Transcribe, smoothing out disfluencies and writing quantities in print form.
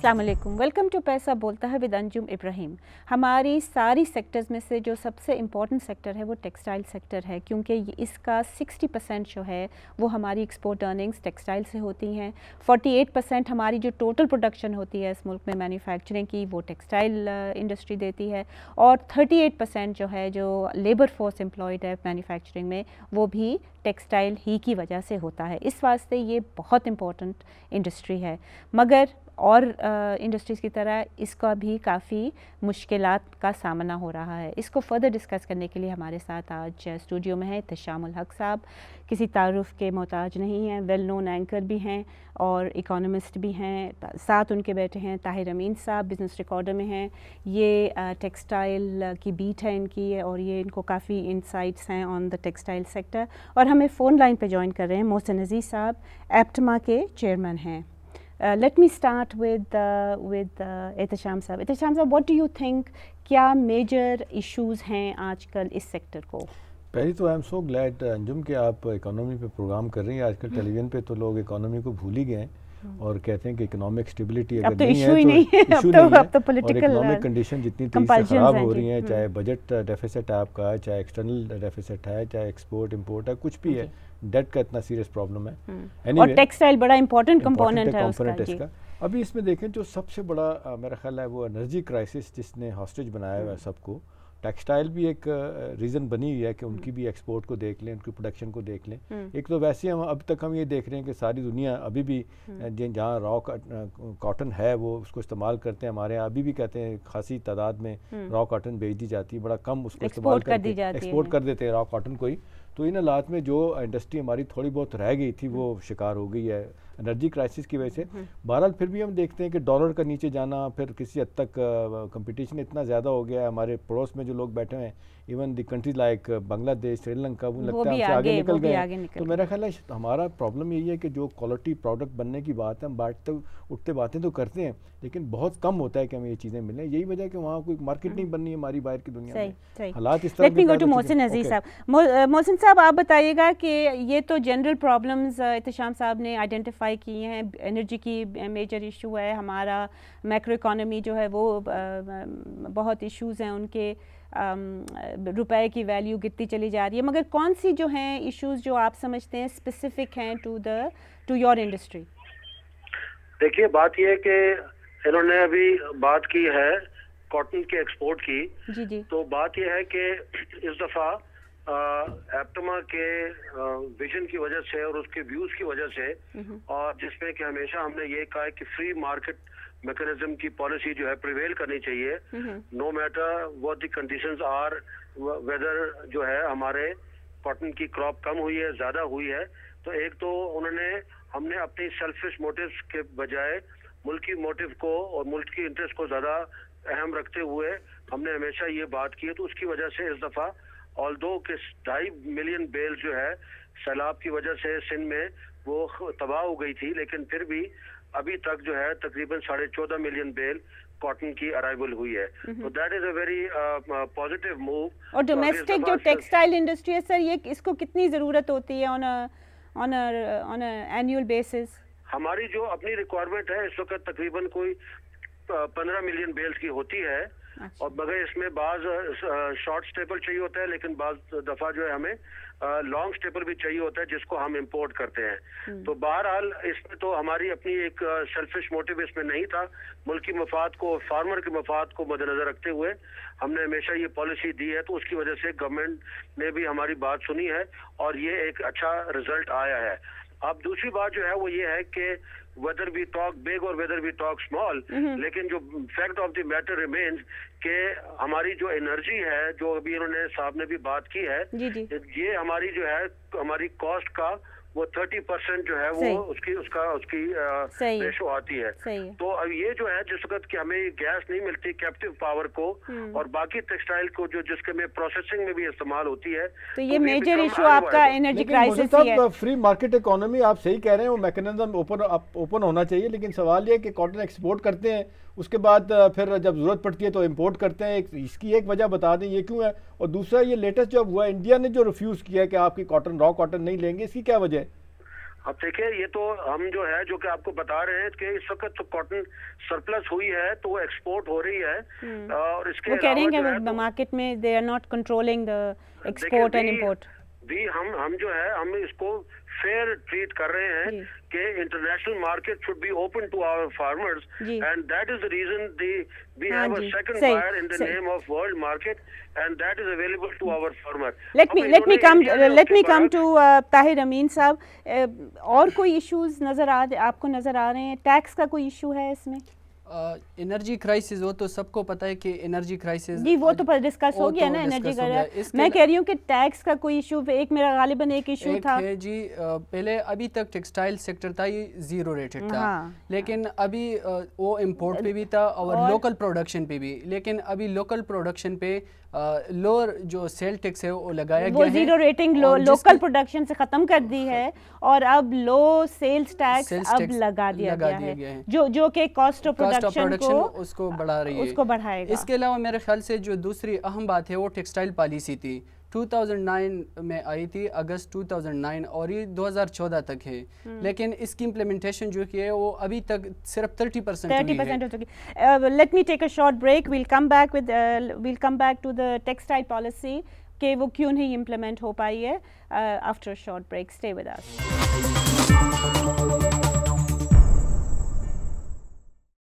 अस्सलाम वालेकुम, welcome to पैसा बोलता है विद अंजुम इब्राहिम। हमारी सारी सेक्टर्स में से जो सबसे इम्पॉर्टेंट सेक्टर है वो टेक्सटाइल सेक्टर है, क्योंकि इसका 60% जो है वो हमारी एक्सपोर्ट अर्निंग्स टेक्सटाइल से होती हैं। 48% हमारी जो टोटल प्रोडक्शन होती है इस मुल्क में मैन्युफैक्चरिंग की वो टेक्सटाइल इंडस्ट्री देती है, और 38% जो है जो लेबर फोर्स एम्प्लॉयड है मैन्युफैक्चरिंग में वो भी टेक्सटाइल ही की वजह से होता है। इस वास्ते ये बहुत इम्पॉर्टेंट इंडस्ट्री है, मगर और इंडस्ट्रीज़ की तरह इसका भी काफ़ी मुश्किलात का सामना हो रहा है। इसको फर्दर डिस्कस करने के लिए हमारे साथ आज स्टूडियो में है इत्तेशामुल हक साहब। किसी तारुफ के मोहताज नहीं हैं, वेल नोन एंकर भी हैं और इकोनॉमिस्ट भी हैं। साथ उनके बैठे हैं ताहिर अमीन साहब, बिज़नेस रिकॉर्डर में हैं। ये टेक्सटाइल की बीट है इनकी, और ये इनको काफ़ी इंसाइट्स हैं ऑन द टेक्सटाइल सेक्टर। और हमें फ़ोन लाइन पे ज्वाइन कर रहे हैं मोहसिन अजीज़ साहब, एप्टमा के चेयरमैन हैं। Let me start with Ehtesham साहब। एहतशाम साहब, what do you think, क्या मेजर इश्यूज हैं आजकल इस सेक्टर को? पहले तो I am so glad Anjum कि आप इकोनॉमी पे प्रोग्राम कर रही हैं। आजकल टेलीविज़न पे तो लोग इकोनॉमी को भूल ही गए हैं और कहते हैं कि इकोनॉमिक स्टेबिलिटी अगर नहीं है तो इशू नहीं है। और इकोनॉमिक कंडीशन जितनी तेज़ी से ख़राब हो रही हैं, चाहे बजट डेफिसिट आपका, चाहे एक्सटर्नल डेफिसिट है, चाहे एक्सपोर्ट इंपोर्ट है, कुछ भी है, डेट का इतना सीरियस प्रॉब्लम है। anyway, और टेक्सटाइल बड़ा इंपॉर्टेंट कंपोनेंट है उसका। अभी इसमें देखें जो सबसे बड़ा मेरा ख्याल है वो एनर्जी क्राइसिस जिसने हॉस्टेज बनाया हुआ है सबको। टेक्सटाइल भी एक रीज़न बनी हुई है कि उनकी भी एक्सपोर्ट को देख लें, उनकी प्रोडक्शन को देख लें। एक तो वैसे हम अब तक हम ये देख रहे हैं कि सारी दुनिया अभी भी जहाँ रॉ कॉटन है वो उसको इस्तेमाल करते हैं। हमारे यहाँ अभी भी कहते हैं खासी तादाद में रॉ कॉटन भेज दी जाती है, बड़ा कम उसको इस्तेमाल करके एक्सपोर्ट कर देते हैं रॉ कॉटन को ही। तो इन हालात में जो इंडस्ट्री हमारी थोड़ी बहुत रह गई थी वो शिकार हो गई है एनर्जी क्राइसिस की वजह से। बहरहाल फिर भी हम देखते हैं कि डॉलर का नीचे जाना, फिर किसी हद तक कंपटीशन इतना ज़्यादा हो गया है। हमारे पड़ोस में जो लोग बैठे हैं, even the countries like Bangladesh, Sri Lanka, वो लगता है हमसे आगे निकल गए। तो मेरा ख्याल है हमारा प्रॉब्लम यही है कि जो क्वालिटी प्रोडक्ट बनने की बात है, हम बांटते उठते बातें तो करते हैं, लेकिन बहुत कम होता है कि हमें ये चीज़ें मिलें। यही वजह है कि वहाँ कोई मार्केट नहीं बननी है हमारी बाहर की दुनिया में। हालात इस तरह के। Let me go to Mohsin Aziz साहब। मोहसिन साहब, आप बताइएगा कि ये तो जनरल प्रॉब्लम्स एहतशाम साहब ने आइडेंटिफाई की हैं। एनर्जी की मेजर इशू है, हमारा मैक्रो इकोनॉमी जो है वो बहुत इश्यूज़ हैं उनके, रुपए की वैल्यू गिरती चली जा रही है, मगर कौन सी जो हैं इश्यूज़ जो आप समझते हैं स्पेसिफिक हैं टू योर इंडस्ट्री? देखिए, बात यह है कि इन्होंने अभी बात की है कॉटन के एक्सपोर्ट की। जी। तो बात यह है कि इस दफ़ा एप्टमा के विजन की वजह से और उसके व्यूज की वजह से, और जिसमें कि हमेशा हमने ये कहा है कि फ्री मार्केट मैकेनिज्म की पॉलिसी जो है प्रिवेल करनी चाहिए, no matter what the conditions are, whether जो है हमारे कॉटन की क्रॉप कम हुई है, ज्यादा हुई है। तो एक तो हमने अपनी सेल्फिश मोटिव्स के बजाय मुल्की मोटिव को और मुल्क की इंटरेस्ट को ज्यादा अहम रखते हुए हमने हमेशा ये बात की है। तो उसकी वजह से इस दफा ऑल्दो के 2.5 मिलियन बेल जो है सैलाब की वजह से सिंध में वो तबाह हो गई थी, लेकिन फिर भी अभी तक जो है तकरीबन 14.5 मिलियन बेल कॉटन की अराइवल हुई है। तो that is a very positive move. और डोमेस्टिक जो टेक्सटाइल इंडस्ट्री है सर, ये इसको कितनी ज़रूरत होती है ऑन अ एनुअल बेसिस? हमारी जो अपनी रिक्वायरमेंट है इस वक्त तकरीबन कोई 15 मिलियन बेल्स की होती है। और मगर इसमें बाज शॉर्ट स्टेपल चाहिए होता है, लेकिन बाज दफा जो है हमें लॉन्ग स्टेपल भी चाहिए होता है जिसको हम इंपोर्ट करते हैं। तो बहरहाल इसमें तो हमारी अपनी एक सेल्फिश मोटिव इसमें नहीं था। मुल्की मफाद को, फार्मर के मफाद को मद्देनजर रखते हुए हमने हमेशा ये पॉलिसी दी है। तो उसकी वजह से गवर्नमेंट ने भी हमारी बात सुनी है और ये एक अच्छा रिजल्ट आया है। अब दूसरी बात जो है वो ये है कि whether we talk big or whether we talk small, लेकिन जो fact of the matter remains कि हमारी जो एनर्जी है, जो अभी इन्होंने साहब ने भी बात की है, ये हमारी जो है हमारी कॉस्ट का वो 30% जो है वो उसकी रेशो आती है। तो अब ये जो है जिस वक्त कि हमें गैस नहीं मिलती कैप्टिव पावर को और बाकी टेक्सटाइल को जो जिसके में प्रोसेसिंग में भी इस्तेमाल होती है, तो ये मेजर इशू आपका एनर्जी क्राइसिस ही है। फ्री मार्केट इकोनॉमी आप सही कह रहे हैं, वो मैकेनिज्म ओपन होना चाहिए, लेकिन सवाल ये कि कॉटन एक्सपोर्ट करते हैं, उसके बाद फिर जब जरूरत पड़ती है तो इंपोर्ट करते हैं। इसकी एक वजह बता दें ये क्यों है, और दूसरा ये लेटेस्ट जब हुआ इंडिया ने जो रिफ्यूज किया है कि आपकी कॉटन रॉ कॉटन नहीं लेंगे, इसकी क्या वजह है? अब देखिए, ये तो हम जो है जो कि आपको बता रहे हैं कि इस वक्त तो कॉटन सरप्लस हुई है तो वो एक्सपोर्ट हो रही है, और इसके वो कह रहे हैं कि मार्केट में they are not controlling the export and import. भी हम जो है हम इसको फेयर ट्रीट कर रहे हैं कि international market should be open to our farmers, and that is the reason we have a second buyer in the name of world market, and that is available to our farmer. Let me come to Tahir Amin साहब, और कोई issues आपको नजर आ रहे हैं? Tax का कोई issue है इसमें? एनर्जी क्राइसिस, वो तो सबको पता है कि एनर्जी क्राइसिस जी वो तो डिस्कस हो गया ना, एनर्जी का। मैं कह रही हूँ कि टैक्स का कोई इशू, एक मेरा गालिबन एक इशू था जी। पहले अभी तक टेक्सटाइल सेक्टर था ये 0 रेटेड था, लेकिन अभी वो इंपोर्ट पे भी था और लोकल प्रोडक्शन पे भी, लेकिन अभी लोकल प्रोडक्शन पे लोअर जो सेल टैक्स है वो लगाया गया है। 0 रेटिंग लोकल प्रोडक्शन से खत्म कर दी है और अब लो सेल्स टैक्स अब लगा दिया गया है, जो कि कॉस्ट ऑफ प्रोडक्शन को उसको बढ़ा रही है, उसको बढ़ाएगा। इसके अलावा मेरे ख्याल से जो दूसरी अहम बात है वो टेक्सटाइल पॉलिसी थी, 2009 में आई थी, अगस्त 2009, और ये 2014 तक है, लेकिन इसकी इम्प्लीमेंटेशन जो की है वो अभी तक सिर्फ 30% हो चुकी। Let me take a short break, will come back to the textile policy कि वो क्यों नहीं इम्प्लीमेंट हो पाई है after a short break. Stay with us.